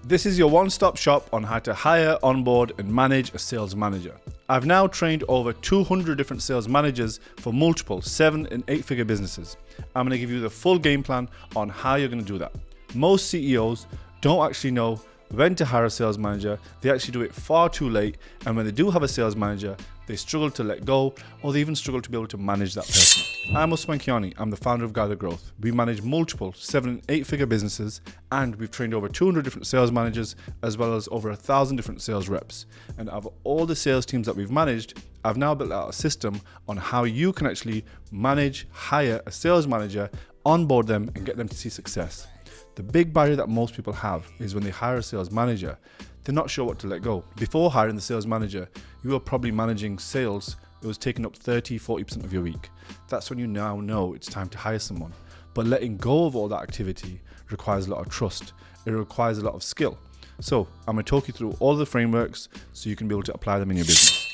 This is your one-stop shop on how to hire, onboard, and manage a sales manager. I've now trained over 200 different sales managers for multiple 7- and 8-figure businesses. I'm going to give you the full game plan on how you're going to do that. Most CEOs don't actually know when to hire a sales manager. They actually do it far too late, and when they do have a sales manager, they struggle to let go, or they even struggle to be able to manage that person. I'm Usman Kayani. I'm the founder of Gather Growth. We manage multiple 7- and 8-figure businesses, and we've trained over 200 different sales managers, as well as over 1,000 different sales reps. And out of all the sales teams that we've managed, I've now built out a system on how you can actually manage, hire a sales manager, onboard them, and get them to see success. The big barrier that most people have is when they hire a sales manager, they're not sure what to let go. Before hiring the sales manager, you were probably managing sales that was taking up 30-40% of your week. That's when you now know it's time to hire someone. But letting go of all that activity requires a lot of trust. It requires a lot of skill. So I'm going to talk you through all the frameworks so you can be able to apply them in your business.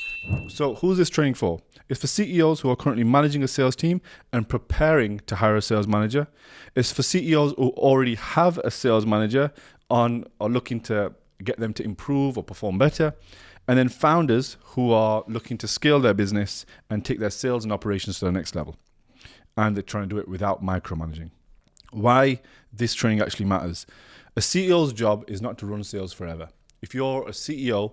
So who's this training for? It's for CEOs who are currently managing a sales team and preparing to hire a sales manager. It's for CEOs who already have a sales manager on or looking to get them to improve or perform better. And then founders who are looking to scale their business and take their sales and operations to the next level. And they're trying to do it without micromanaging. Why this training actually matters. A CEO's job is not to run sales forever. If you're a CEO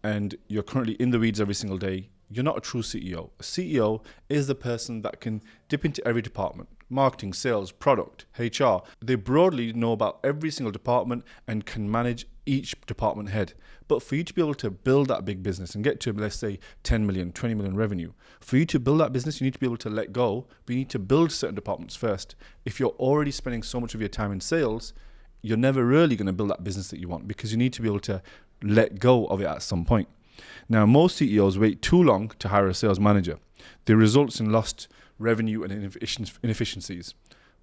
and you're currently in the weeds every single day, you're not a true CEO. A CEO is the person that can dip into every department: marketing, sales, product, HR. They broadly know about every single department and can manage each department head. But for you to be able to build that big business and get to, let's say, 10 million, 20 million revenue, for you to build that business, you need to be able to let go, but you need to build certain departments first. If you're already spending so much of your time in sales, you're never really going to build that business that you want, because you need to be able to let go of it at some point. Now, most CEOs wait too long to hire a sales manager. This results in lost revenue and inefficiencies.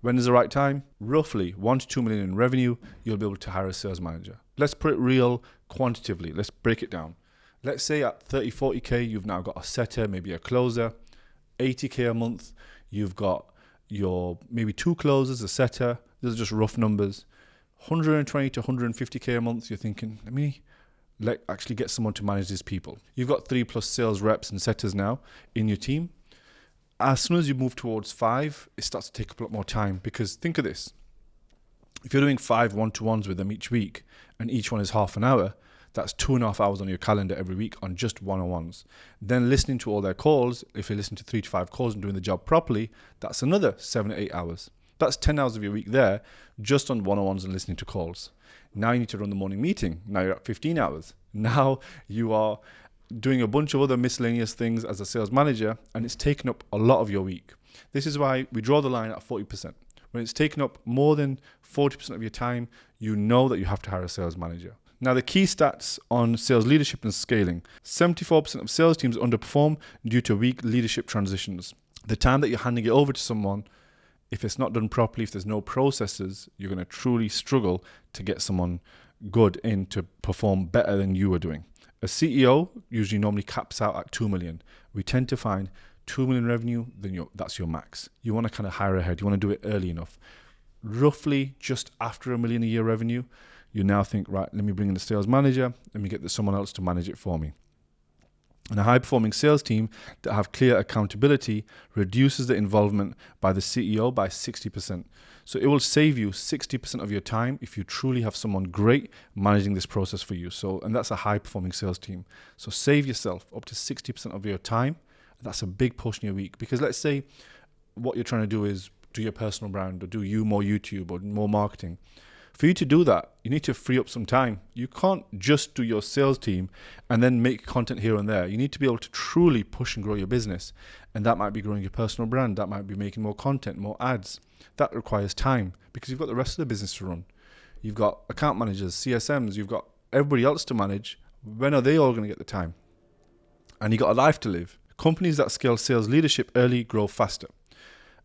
When is the right time? Roughly 1 to 2 million in revenue, you'll be able to hire a sales manager. Let's put it real quantitatively. Let's break it down. Let's say at 30, 40K, you've now got a setter, maybe a closer. 80K a month, you've got your maybe 2 closers, a setter. These are just rough numbers. 120 to 150K a month, you're thinking, let actually get someone to manage these people. You've got 3+ sales reps and setters now in your team. As soon as you move towards 5, it starts to take up a lot more time, because think of this. If you're doing 5 one-to-ones with them each week, and each one is half an hour, that's 2.5 hours on your calendar every week on just one-on-ones. Then listening to all their calls, if you listen to 3 to 5 calls and doing the job properly, that's another 7 to 8 hours. That's 10 hours of your week there just on one-on-ones and listening to calls. Now you need to run the morning meeting. Now you're at 15 hours. Now you are doing a bunch of other miscellaneous things as a sales manager, and it's taken up a lot of your week. This is why we draw the line at 40%. When it's taken up more than 40% of your time, you know that you have to hire a sales manager. Now, the key stats on sales leadership and scaling: 74% of sales teams underperform due to weak leadership transitions. The time that you're handing it over to someone, if it's not done properly, if there's no processes, you're going to truly struggle to get someone good in to perform better than you are doing. A CEO usually normally caps out at 2 million. We tend to find 2 million revenue, then that's your max. You want to kind of hire ahead. You want to do it early enough. Roughly just after 1 million a year revenue, you now think, right, let me bring in the sales manager. Let me get someone else to manage it for me. And a high-performing sales team that have clear accountability reduces the involvement by the CEO by 60%. So it will save you 60% of your time if you truly have someone great managing this process for you. And that's a high-performing sales team. So save yourself up to 60% of your time. That's a big portion of your week. Because let's say what you're trying to do is do your personal brand, or do more YouTube or more marketing. For you to do that, you need to free up some time. You can't just do your sales team and then make content here and there. You need to be able to truly push and grow your business. And that might be growing your personal brand. That might be making more content, more ads. That requires time, because you've got the rest of the business to run. You've got account managers, CSMs, you've got everybody else to manage. When are they all going to get the time? And you've got a life to live. Companies that scale sales leadership early grow faster.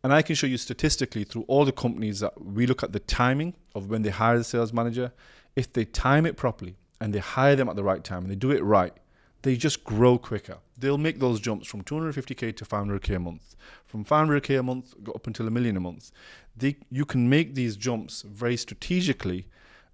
And I can show you statistically through all the companies that we look at the timing of when they hire the sales manager. If they time it properly and they hire them at the right time and they do it right, they just grow quicker. They'll make those jumps from 250K to 500K a month. From 500K a month, go up until 1 million a month. You can make these jumps very strategically,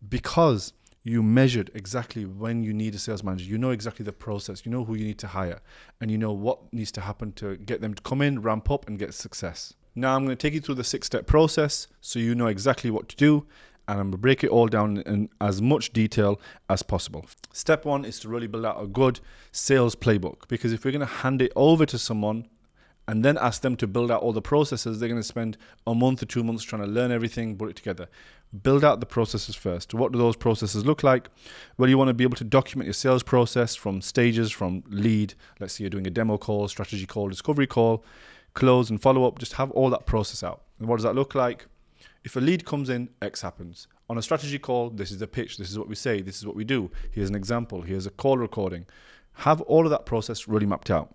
because You measured exactly when you need a sales manager. You know exactly the process. You know who you need to hire, and you know what needs to happen to get them to come in, ramp up, and get success. Now I'm going to take you through the 6-step process so you know exactly what to do, and I'm going to break it all down in as much detail as possible. Step 1 is to really build out a good sales playbook, because if we're going to hand it over to someone and then ask them to build out all the processes, they're going to spend a month or 2 months trying to learn everything, put it together. Build out the processes first. What do those processes look like? Well, you want to be able to document your sales process from stages, from lead. Let's say you're doing a demo call, strategy call, discovery call, close and follow up. Just have all that process out. And what does that look like? If a lead comes in, X happens. On a strategy call, this is the pitch. This is what we say. This is what we do. Here's an example. Here's a call recording. Have all of that process really mapped out.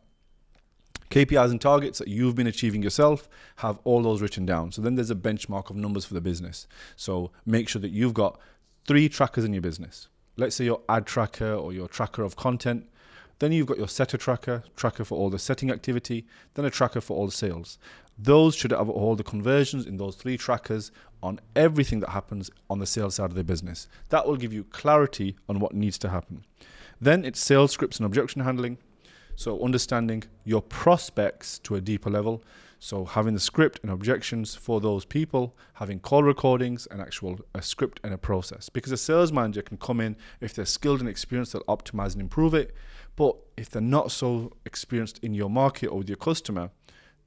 KPIs and targets that you've been achieving yourself, have all those written down. So then there's a benchmark of numbers for the business. So make sure that you've got 3 trackers in your business. Let's say your ad tracker or your tracker of content. Then you've got your setter tracker for all the setting activity, then a tracker for all the sales. Those should have all the conversions in those 3 trackers on everything that happens on the sales side of the business. That will give you clarity on what needs to happen. Then it's sales scripts and objection handling. So understanding your prospects to a deeper level. So having the script and objections for those people, having call recordings and a script and a process. Because a sales manager can come in, if they're skilled and experienced, they'll optimize and improve it. But if they're not so experienced in your market or with your customer,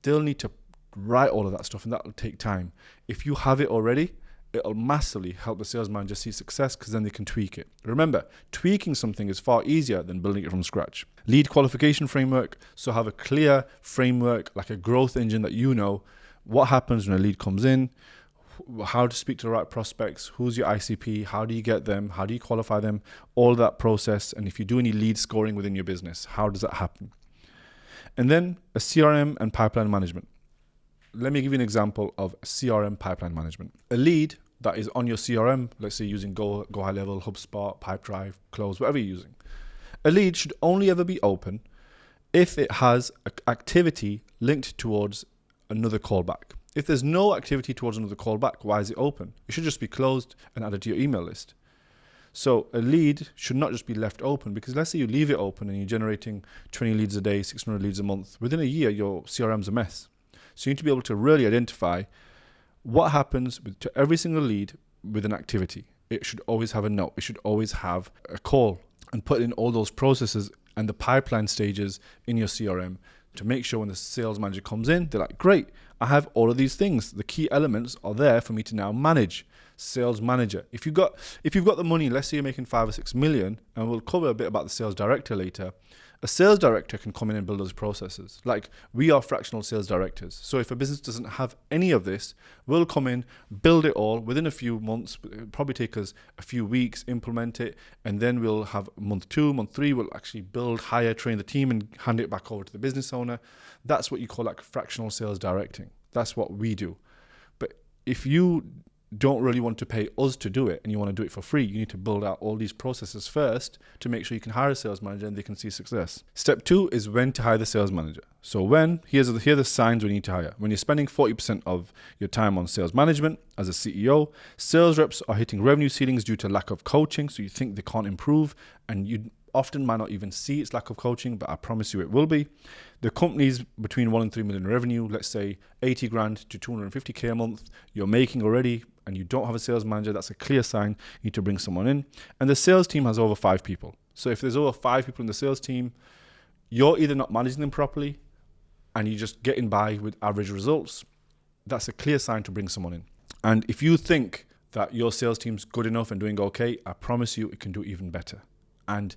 they'll need to write all of that stuff, and that will take time. If you have it already, it'll massively help the sales manager see success, because then they can tweak it. Remember, tweaking something is far easier than building it from scratch. Lead qualification framework. So have a clear framework, like a growth engine, that you know what happens when a lead comes in, how to speak to the right prospects, who's your ICP, how do you get them, how do you qualify them, all that process. And if you do any lead scoring within your business, how does that happen? And then a CRM and pipeline management. Let me give you an example of CRM pipeline management. A lead that is on your CRM, let's say using Go High Level, HubSpot, Pipedrive, Close, whatever you're using. A lead should only ever be open if it has activity linked towards another callback. If there's no activity towards another callback, why is it open? It should just be closed and added to your email list. So a lead should not just be left open, because let's say you leave it open and you're generating 20 leads a day, 600 leads a month. Within a year, your CRM's a mess. So you need to be able to really identify what happens to every single lead with an activity. It should always have a note. It should always have a call, and put in all those processes and the pipeline stages in your CRM to make sure when the sales manager comes in, they're like, great, I have all of these things. The key elements are there for me to now manage. Sales manager. If you've got the money, let's say you're making 5 or 6 million, and we'll cover a bit about the sales director later. A sales director can come in and build those processes. Like, we are fractional sales directors. So if a business doesn't have any of this, we'll come in, build it all within a few months. It'll probably take us a few weeks, implement it, and then we'll have month 2, month 3, we'll actually build, hire, train the team, and hand it back over to the business owner. That's what you call like fractional sales directing. That's what we do. But if you don't really want to pay us to do it and you want to do it for free, you need to build out all these processes first to make sure you can hire a sales manager and they can see success. Step 2 is when to hire the sales manager. So here are the signs we need to hire. When you're spending 40% of your time on sales management as a CEO, sales reps are hitting revenue ceilings due to lack of coaching, so you think they can't improve, and you often might not even see it's lack of coaching, but I promise you it will be. The company's between 1 and 3 million in revenue, let's say 80 grand to 250k a month, you're making already, and you don't have a sales manager. That's a clear sign you need to bring someone in. And the sales team has over 5 people. So if there's over 5 people in the sales team, you're either not managing them properly and you're just getting by with average results. That's a clear sign to bring someone in. And if you think that your sales team's good enough and doing okay, I promise you it can do even better. And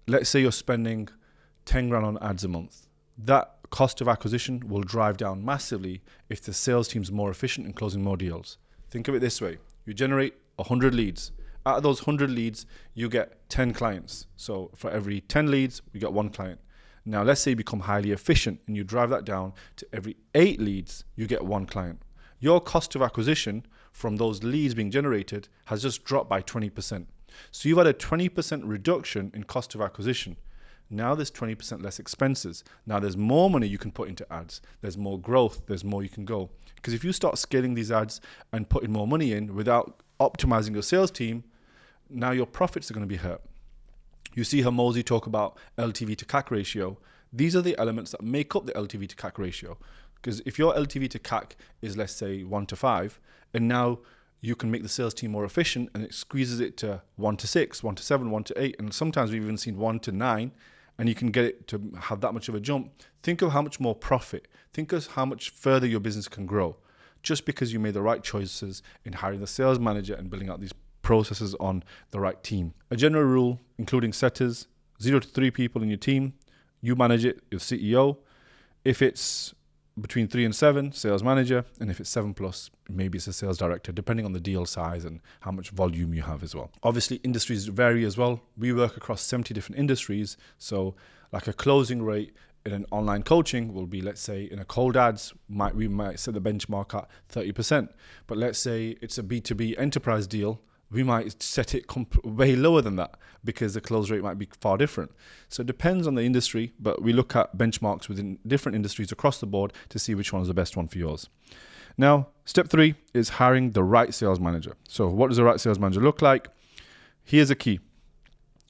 let's say you're spending 10 grand on ads a month. That cost of acquisition will drive down massively if the sales team's more efficient in closing more deals. Think of it this way. You generate 100 leads. Out of those 100 leads, you get 10 clients. So for every 10 leads, you get 1 client. Now, let's say you become highly efficient and you drive that down to every 8 leads, you get 1 client. Your cost of acquisition from those leads being generated has just dropped by 20%. So you've had a 20% reduction in cost of acquisition. Now there's 20% less expenses. Now there's more money you can put into ads. There's more growth. There's more you can go. Because if you start scaling these ads and putting more money in without optimizing your sales team, now your profits are going to be hurt. You see how Mosey talk about LTV to CAC ratio. These are the elements that make up the LTV to CAC ratio. Because if your LTV to CAC is, let's say, 1 to 5, and now you can make the sales team more efficient and it squeezes it to 1 to 6, 1 to 7, 1 to 8, and sometimes we've even seen 1 to 9, and you can get it to have that much of a jump. Think of how much more profit. Think of how much further your business can grow just because you made the right choices in hiring the sales manager and building out these processes on the right team. A general rule, including setters, 0 to 3 people in your team, you manage it, your CEO. If it's between 3 and 7, sales manager, and if it's 7 plus, maybe it's a sales director, depending on the deal size and how much volume you have as well. Obviously, industries vary as well. We work across 70 different industries, so like a closing rate in an online coaching will be, let's say, in a cold ads, we might set the benchmark at 30%. But let's say it's a B2B enterprise deal, we might set it way lower than that because the close rate might be far different. So it depends on the industry, but we look at benchmarks within different industries across the board to see which one is the best one for yours. Now, step 3 is hiring the right sales manager. So what does the right sales manager look like? Here's a key.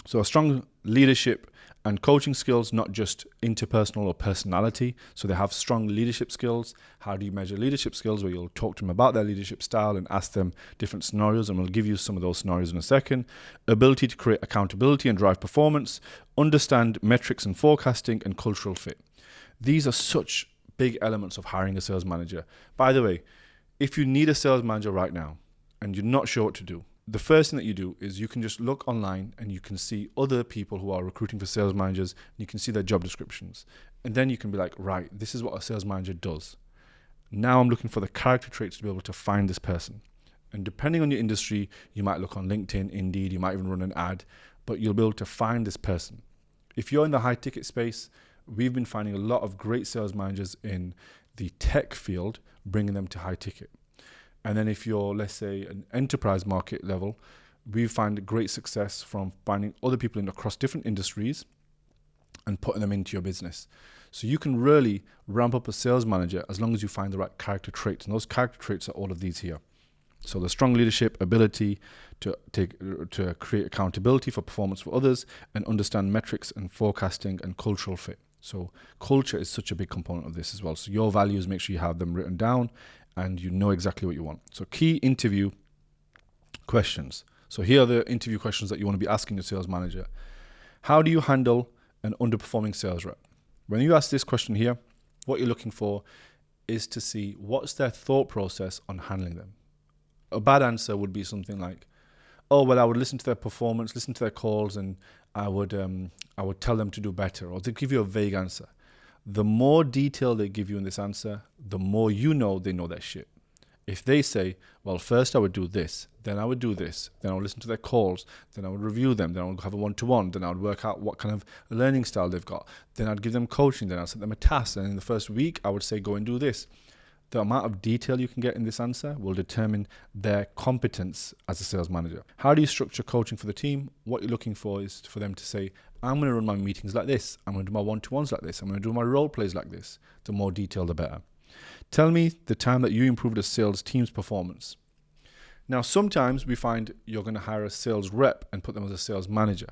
So a strong leadership and coaching skills, not just interpersonal or personality. So they have strong leadership skills. How do you measure leadership skills? Where you'll talk to them about their leadership style and ask them different scenarios, and we'll give you some of those scenarios in a second. Ability to create accountability and drive performance, understand metrics and forecasting, and cultural fit. These are such big elements of hiring a sales manager. By the way, if you need a sales manager right now and you're not sure what to do, the first thing that you do is you can just look online and you can see other people who are recruiting for sales managers, and you can see their job descriptions. And then you can be like, right, this is what a sales manager does. Now I'm looking for the character traits to be able to find this person. And depending on your industry, you might look on LinkedIn, Indeed, you might even run an ad, but you'll be able to find this person. If you're in the high ticket space, we've been finding a lot of great sales managers in the tech field, bringing them to high ticket. And then if you're, let's say, an enterprise market level, we find great success from finding other people across different industries and putting them into your business. So you can really ramp up a sales manager as long as you find the right character traits. And those character traits are all of these here. So the strong leadership, ability to create accountability for performance for others, and understand metrics and forecasting, and cultural fit. So culture is such a big component of this as well. So your values, make sure you have them written down and you know exactly what you want. So key interview questions. So here are the interview questions that you want to be asking your sales manager. How do you handle an underperforming sales rep? When you ask this question here, what you're looking for is to see what's their thought process on handling them. A bad answer would be something like, oh, well, I would listen to their performance, listen to their calls, and I would tell them to do better, or to give you a vague answer. The more detail they give you in this answer, the more you know they know their shit. If they say, well, first I would do this, then I would do this, then I would listen to their calls, then I would review them, then I would have a one-to-one, then I would work out what kind of learning style they've got, then I'd give them coaching, then I'd set them a task, and in the first week I would say, go and do this. The amount of detail you can get in this answer will determine their competence as a sales manager. How do you structure coaching for the team? What you're looking for is for them to say, I'm going to run my meetings like this. I'm going to do my one-to-ones like this. I'm going to do my role plays like this. The more detail, the better. Tell me the time that you improved a sales team's performance. Now, sometimes we find you're going to hire a sales rep and put them as a sales manager,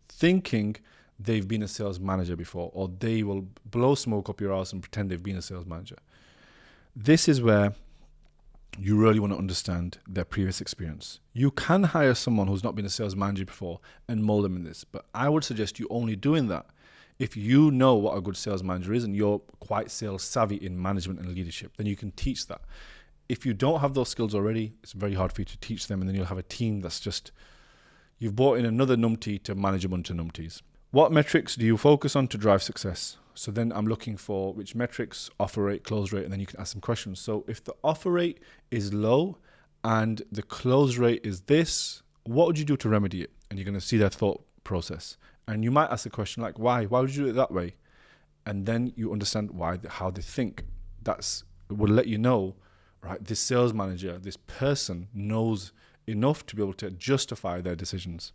thinking they've been a sales manager before, or they will blow smoke up your ass and pretend they've been a sales manager. This is where you really want to understand their previous experience. You can hire someone who's not been a sales manager before and mold them in this, but I would suggest you only doing that if you know what a good sales manager is and you're quite sales savvy in management and leadership. Then you can teach that. If you don't have those skills already, it's very hard for you to teach them, and then you'll have a team that's just, you've brought in another numpty to manage a bunch of numpties. What metrics do you focus on to drive success? So then I'm looking for which metrics, offer rate, close rate, and then you can ask some questions. So if the offer rate is low and the close rate is this, what would you do to remedy it? And you're going to see their thought process. And you might ask a question like, why? Why would you do it that way? And then you understand how they think. It will let you know, right, this sales manager, this person knows enough to be able to justify their decisions.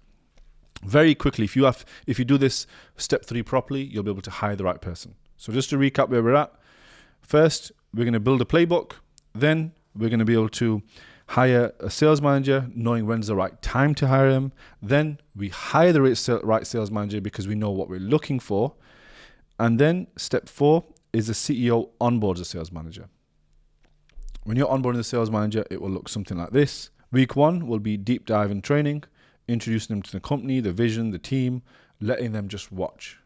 Very quickly, if you do this step 3 properly, you'll be able to hire the right person. So just to recap where we're at, first, we're going to build a playbook. Then we're going to be able to hire a sales manager, knowing when's the right time to hire him. Then we hire the right sales manager because we know what we're looking for. And then step 4 is the CEO onboards a sales manager. When you're onboarding the sales manager, it will look something like this. Week 1 will be deep dive and training, introducing them to the company, the vision, the team, letting them just watch.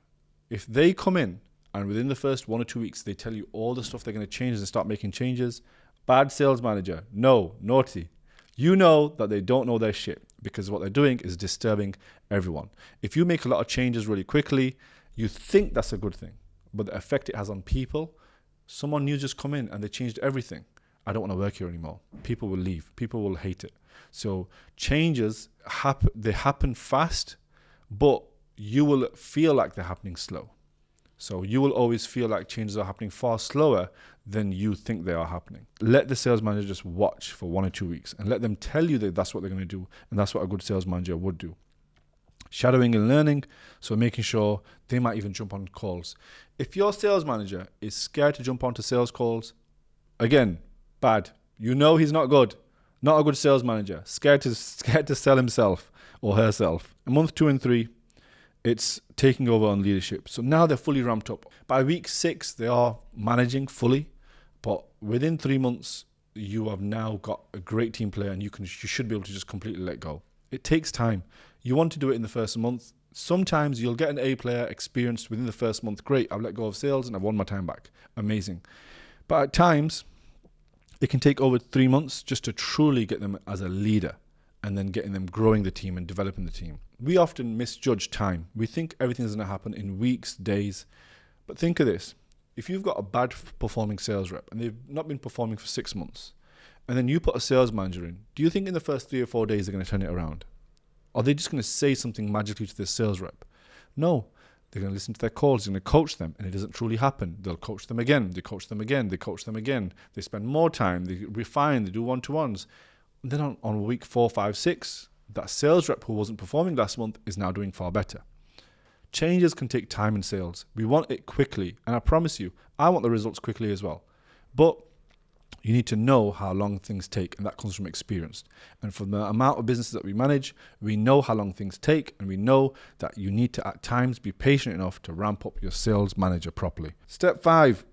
If they come in and within the first 1 or 2 weeks, they tell you all the stuff they're going to change and start making changes, bad sales manager, no, naughty. You know that they don't know their shit because what they're doing is disturbing everyone. If you make a lot of changes really quickly, you think that's a good thing, but the effect it has on people, someone new just come in and they changed everything. I don't want to work here anymore. People will leave. People will hate it. So changes they happen fast, but you will feel like they're happening slow. So you will always feel like changes are happening far slower than you think they are happening. Let the sales manager just watch for 1 or 2 weeks and let them tell you that that's what they're going to do. And that's what a good sales manager would do. Shadowing and learning, so making sure they might even jump on calls. If your sales manager is scared to jump onto sales calls, again, bad. You know he's not good. Not a good sales manager. Scared to sell himself or herself. In month 2 and 3, it's taking over on leadership. So now they're fully ramped up. By week 6, they are managing fully. But within 3 months, you have now got a great team player and you should be able to just completely let go. It takes time. You want to do it in the first month. Sometimes you'll get an A player experienced within the first month. Great, I've let go of sales and I've won my time back. Amazing. But at times, it can take over 3 months just to truly get them as a leader and then getting them growing the team and developing the team. We often misjudge time. We think everything's going to happen in weeks, days. But think of this. If you've got a bad performing sales rep and they've not been performing for 6 months, and then you put a sales manager in, do you think in the first 3 or 4 days they're going to turn it around? Are they just going to say something magically to this sales rep? No. They're going to listen to their calls, they're going to coach them, and it doesn't truly happen. They'll coach them again, they coach them again, they coach them again. They spend more time, they refine, they do one-to-ones. And then on week 4, 5, 6, that sales rep who wasn't performing last month is now doing far better. Changes can take time in sales. We want it quickly, and I promise you, I want the results quickly as well. But you need to know how long things take, and that comes from experience. And from the amount of businesses that we manage, we know how long things take, and we know that you need to at times be patient enough to ramp up your sales manager properly. Step 5,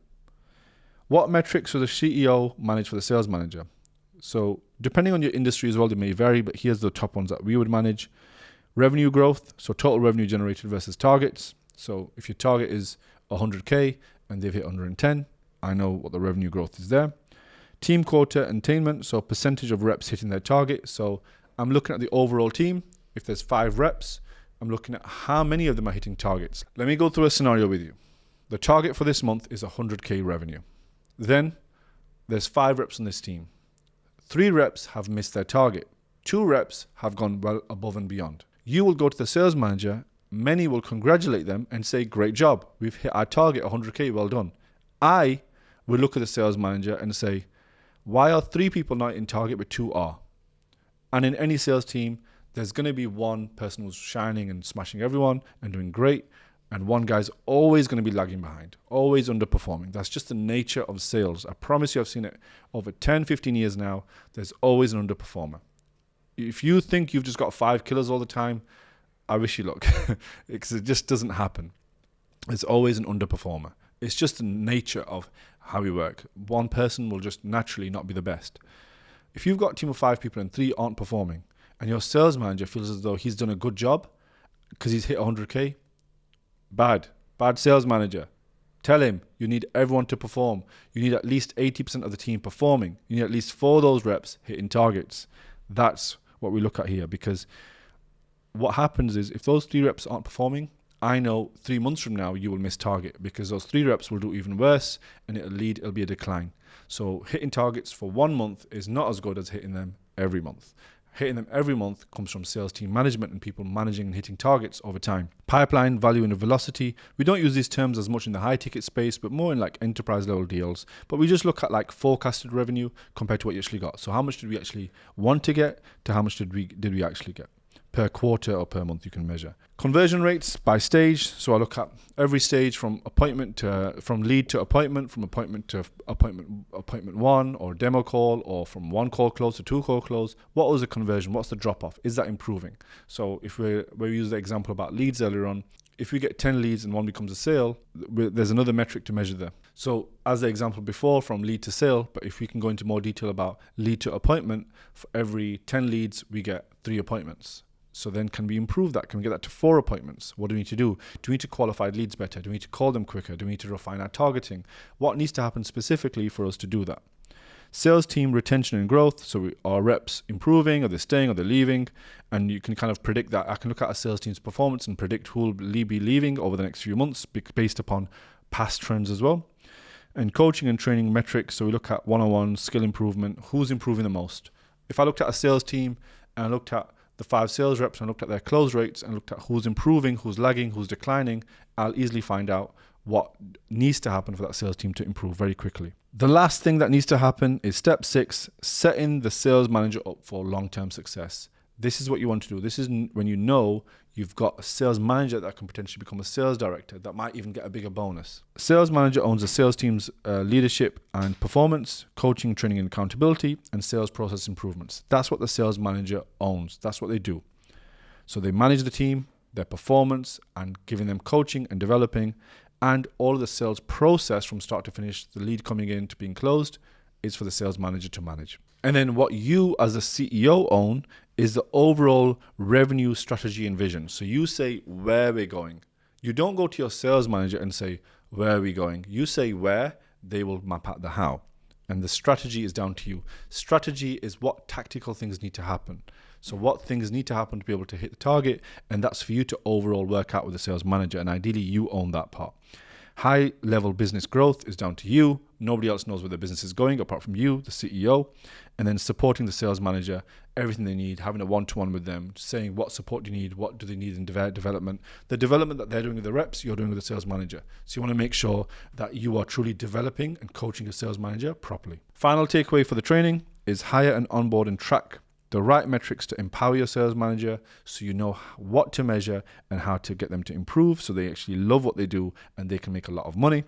what metrics will the CEO manage for the sales manager? So depending on your industry as well, they may vary, but here's the top ones that we would manage. Revenue growth, so total revenue generated versus targets. So if your target is 100K and they've hit 110, I know what the revenue growth is there. Team quota attainment, so percentage of reps hitting their target. So I'm looking at the overall team. If there's 5 reps, I'm looking at how many of them are hitting targets. Let me go through a scenario with you. The target for this month is 100K revenue. Then there's 5 reps on this team. 3 reps have missed their target. 2 reps have gone well above and beyond. You will go to the sales manager. Many will congratulate them and say, great job. We've hit our target, 100K, well done. I will look at the sales manager and say, why are 3 people not in target but 2 are? And in any sales team, there's going to be one person who's shining and smashing everyone and doing great. And one guy's always going to be lagging behind, always underperforming. That's just the nature of sales. I promise you, I've seen it over 10, 15 years now. There's always an underperformer. If you think you've just got 5 killers all the time, I wish you luck, because it just doesn't happen. There's always an underperformer. It's just the nature of how we work. One person will just naturally not be the best. If you've got a team of 5 people and 3 aren't performing, and your sales manager feels as though he's done a good job because he's hit 100K, bad sales manager. Tell him you need everyone to perform. You need at least 80% of the team performing. You need at least 4 of those reps hitting targets. That's what we look at here, because what happens is if those 3 reps aren't performing, I know 3 months from now you will miss target, because those 3 reps will do even worse and it'll be a decline. So hitting targets for 1 month is not as good as hitting them every month. Hitting them every month comes from sales team management and people managing and hitting targets over time. Pipeline, value and velocity. We don't use these terms as much in the high ticket space, but more in like enterprise level deals. But we just look at like forecasted revenue compared to what you actually got. So how much did we actually want to get to how much did we actually get? per quarter or per month you can measure. Conversion rates by stage. So I look at every stage from lead to appointment, from appointment to appointment one, or demo call, or from one call close to two call close. What was the conversion? What's the drop off? Is that improving? So if we use the example about leads earlier on, if we get 10 leads and one becomes a sale, there's another metric to measure there. So as the example before, from lead to sale, but if we can go into more detail about lead to appointment, for every 10 leads, we get 3 appointments. So then can we improve that? Can we get that to 4 appointments? What do we need to do? Do we need to qualify leads better? Do we need to call them quicker? Do we need to refine our targeting? What needs to happen specifically for us to do that? Sales team retention and growth. So are reps improving? Are they staying? Are they leaving? And you can kind of predict that. I can look at a sales team's performance and predict who will be leaving over the next few months based upon past trends as well. And coaching and training metrics. So we look at one-on-one skill improvement. Who's improving the most? If I looked at a sales team and I looked at the 5 sales reps and looked at their close rates and looked at who's improving, who's lagging, who's declining, I'll easily find out what needs to happen for that sales team to improve very quickly. The last thing that needs to happen is step 6, setting the sales manager up for long-term success. This is what you want to do. This is when you know you've got a sales manager that can potentially become a sales director that might even get a bigger bonus. Sales manager owns the sales team's leadership and performance, coaching, training, and accountability, and sales process improvements. That's what the sales manager owns. That's what they do. So they manage the team, their performance, and giving them coaching and developing, and all of the sales process from start to finish, the lead coming in to being closed, is for the sales manager to manage. And then what you as a CEO own is the overall revenue strategy and vision. So you say where we're going. You don't go to your sales manager and say, where are we going? You say where, they will map out the how. And the strategy is down to you. Strategy is what tactical things need to happen. So what things need to happen to be able to hit the target, and that's for you to overall work out with the sales manager, and ideally you own that part. High level business growth is down to you. Nobody else knows where the business is going apart from you, the CEO. And then supporting the sales manager, everything they need, having a one-to-one with them, saying what support do you need, what do they need in development. The development that they're doing with the reps, you're doing with the sales manager. So you want to make sure that you are truly developing and coaching your sales manager properly. Final takeaway for the training is hire and onboard and track the right metrics to empower your sales manager so you know what to measure and how to get them to improve so they actually love what they do and they can make a lot of money.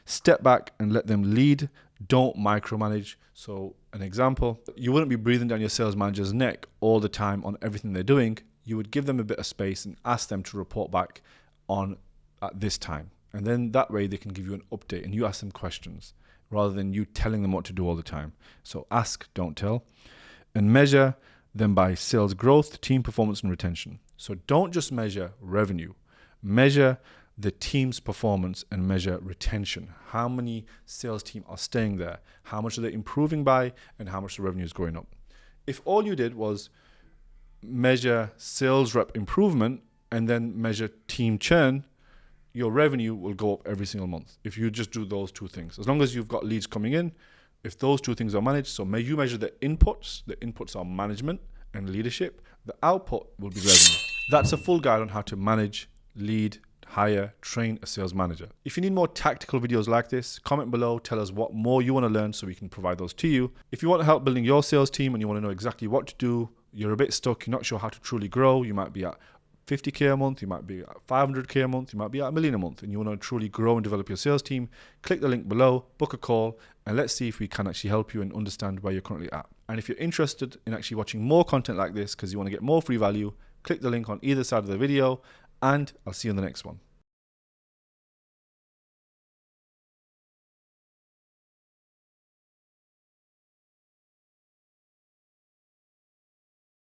Step back and let them lead. Don't micromanage. So an example, you wouldn't be breathing down your sales manager's neck all the time on everything they're doing. You would give them a bit of space and ask them to report back on at this time. And then that way they can give you an update and you ask them questions rather than you telling them what to do all the time. So ask, don't tell. And measure them by sales growth, team performance, and retention. So don't just measure revenue. Measure the team's performance and measure retention. How many sales team are staying there? How much are they improving by? And how much the revenue is going up? If all you did was measure sales rep improvement and then measure team churn, your revenue will go up every single month if you just do those 2 things. As long as you've got leads coming in, if those 2 things are managed, so you measure the inputs are management and leadership, the output will be revenue. That's a full guide on how to manage, lead, hire, train a sales manager. If you need more tactical videos like this, comment below, tell us what more you want to learn so we can provide those to you. If you want help building your sales team and you want to know exactly what to do, you're a bit stuck, you're not sure how to truly grow, you might be at 50K a month, you might be at 500K a month, you might be at $1 million a month, and you want to truly grow and develop your sales team, click the link below, book a call, and let's see if we can actually help you and understand where you're currently at. And if you're interested in actually watching more content like this because you want to get more free value, click the link on either side of the video, and I'll see you in the next one.